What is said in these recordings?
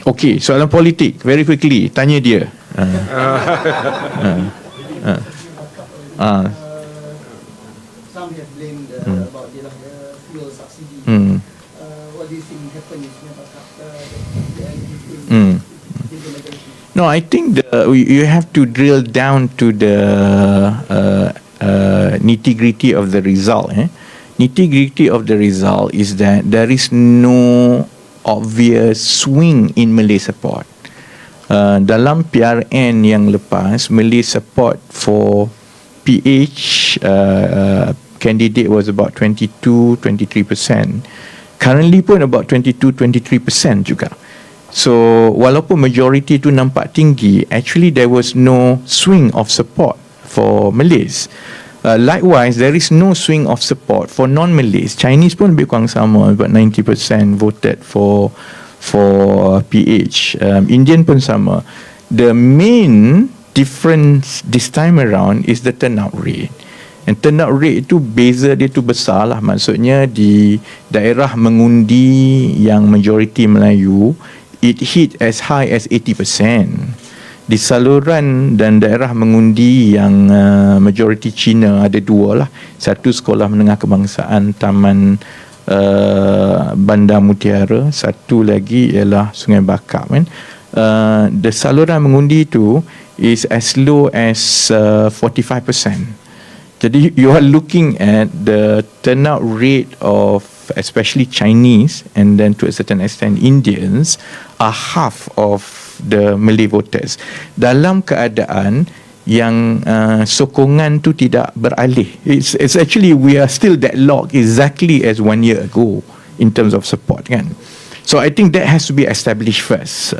Okey, soalan politik, very quickly, tanya dia. Some have blamed about the fuel subsidy. What do you think happened in Sungai Bakap No, I think you have to drill down to the nitty-gritty of the result. Nitty-gritty of the result is that there is no obvious swing in Malay support. Dalam PRN yang lepas, Malay support for PH candidate was about 22-23%. Currently pun about 22-23% juga. So walaupun majority tu nampak tinggi, actually there was no swing of support for Malays. Likewise, there is no swing of support for non-Malays. Chinese pun lebih kurang sama, about 90% voted for PH. Indian pun sama. The main difference this time around is the turnout rate. And turnout rate itu beza dia tu besar lah. Maksudnya di daerah mengundi yang majoriti Melayu, it hit as high as 80%. Di saluran dan daerah mengundi yang majoriti Cina ada dua lah. Satu sekolah menengah kebangsaan Taman Bandar Mutiara, satu lagi ialah Sungai Bakap kan. The saluran mengundi tu is as low as 45%. Jadi you are looking at the turnout rate of especially Chinese and then to a certain extent Indians are half of the Malay voters. Dalam keadaan yang sokongan tu tidak beralih. It's actually we are still deadlock exactly as 1 year ago in terms of support kan. So I think that has to be established first.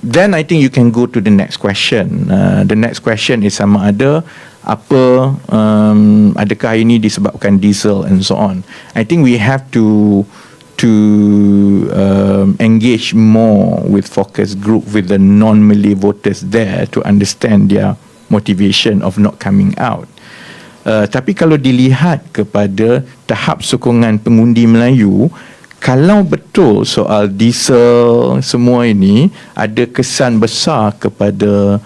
Then I think you can go to the next question. The next question is sama ada adakah ini disebabkan diesel and so on. I think we have to engage more with focus group with the non-Malay voters there to understand their motivation of not coming out. Tapi kalau dilihat kepada tahap sokongan pengundi Melayu, kalau betul soal diesel semua ini ada kesan besar kepada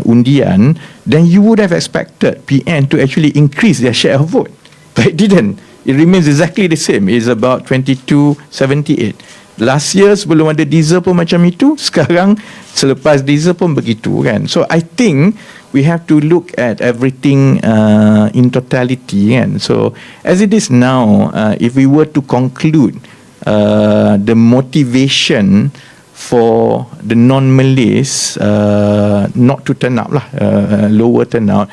undian, then you would have expected PN to actually increase their share of vote. But it didn't. It remains exactly the same. It's about 22.78. Last year sebelum ada diesel pun macam itu, sekarang selepas diesel pun begitu kan. So I think we have to look at everything in totality kan. So as it is now, if we were to conclude the motivation for the non-Malays not to turn up lah, lower turnout,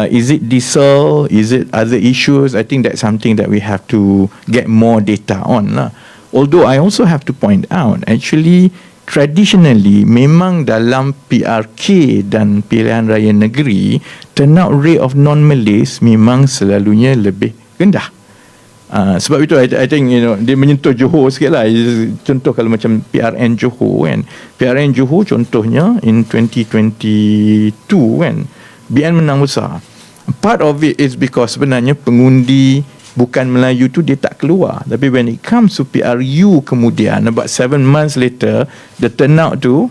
is it diesel, is it other issues? I think that's something that we have to get more data on lah. Although I also have to point out, actually traditionally memang dalam PRK dan pilihan raya negeri, turnout rate of non-Malays memang selalunya lebih rendah. Sebab itu I think dia menyentuh Johor sikit lah. Contoh kalau macam PRN Johor kan, PRN Johor contohnya in 2022 kan, BN menang besar. Part of it is because sebenarnya pengundi bukan Melayu tu dia tak keluar. Tapi when it comes to PRU kemudian about 7 months later, the turnout tu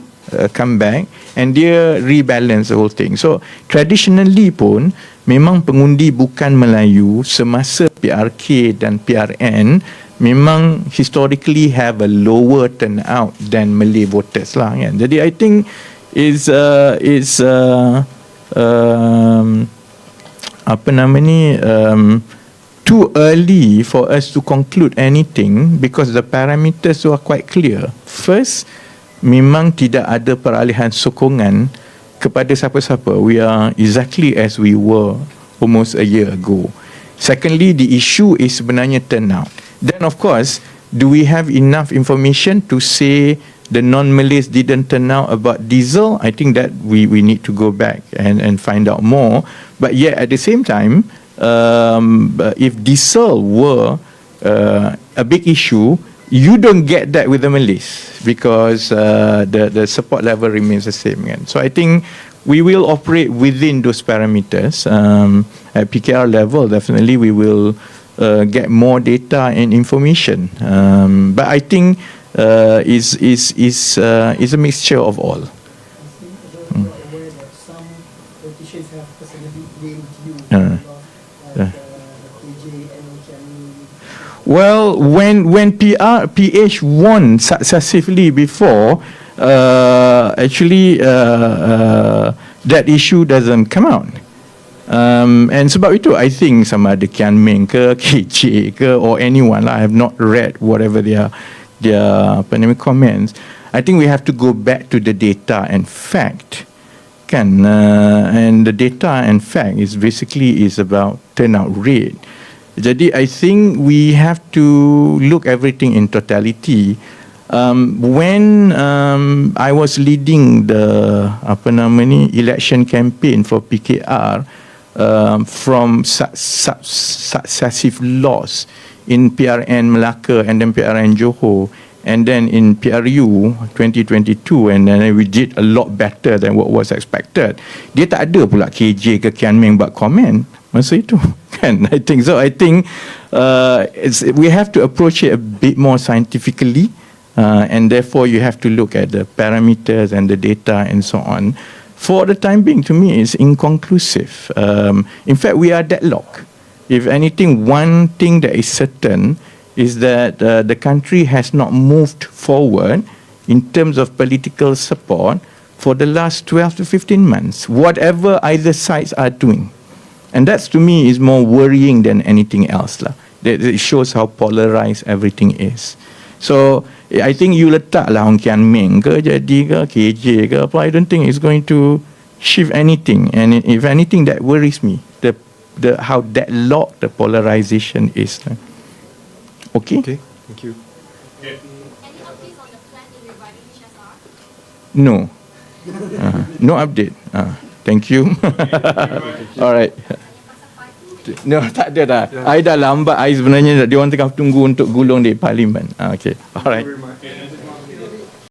come back and dia rebalance the whole thing. So traditionally pun memang pengundi bukan Melayu semasa PRK dan PRN memang historically have a lower turnout than Malay voters lah kan. Jadi I think is too early for us to conclude anything because the parameters are quite clear. First, memang tidak ada peralihan sokongan kepada siapa-siapa. We are exactly as we were almost a year ago. Secondly, the issue is sebenarnya turnout. Then of course, do we have enough information to say the non-Malays didn't turn out about diesel? I think that we need to go back and find out more. But yet at the same time, if diesel were a big issue, you don't get that with the Malays because the support level remains the same. So I think we will operate within those parameters. At PKR level, definitely we will get more data and information. But I think is a mixture of all. I think you're aware that some politicians have personally blamed you for the loss, like KJ and Chani. Well, when PH won successively before, that issue doesn't come out. And sebab itu, I think sama ada Kian Ming ke, KJ ke, or anyone lah, I have not read whatever their comments. I think we have to go back to the data and fact. And the data and fact is basically about turnout rate. Jadi I think we have to look everything in totality. When I was leading the election campaign for PKR, from successive loss in PRN Melaka and then PRN Johor, and then in PRU 2022, and then we did a lot better than what was expected. Dia tak ada pula KJ ke Kian Ming buat komen masa itu. Kan? I think so. I think we have to approach it a bit more scientifically, and therefore you have to look at the parameters and the data and so on. For the time being, to me, it's inconclusive. In fact, we are deadlocked. If anything, one thing that is certain is that the country has not moved forward in terms of political support for the last 12 to 15 months, whatever either sides are doing. And that, to me, is more worrying than anything else. It shows how polarized everything is. So, I think you letak lah Hong Kian Ming ke jadi ke KJ ke apa, I don't think it's going to shift anything. And if anything, that worries me. The how deadlocked the polarization is. Okay? Okay, thank you. Any updates on the plan in reviving HSR? No. No update. Thank you. All right. No, tak ada dah. I dah lambat. I sebenarnya dia orang tengah tunggu untuk gulung di parlimen. Okay. All right. Thank you very much.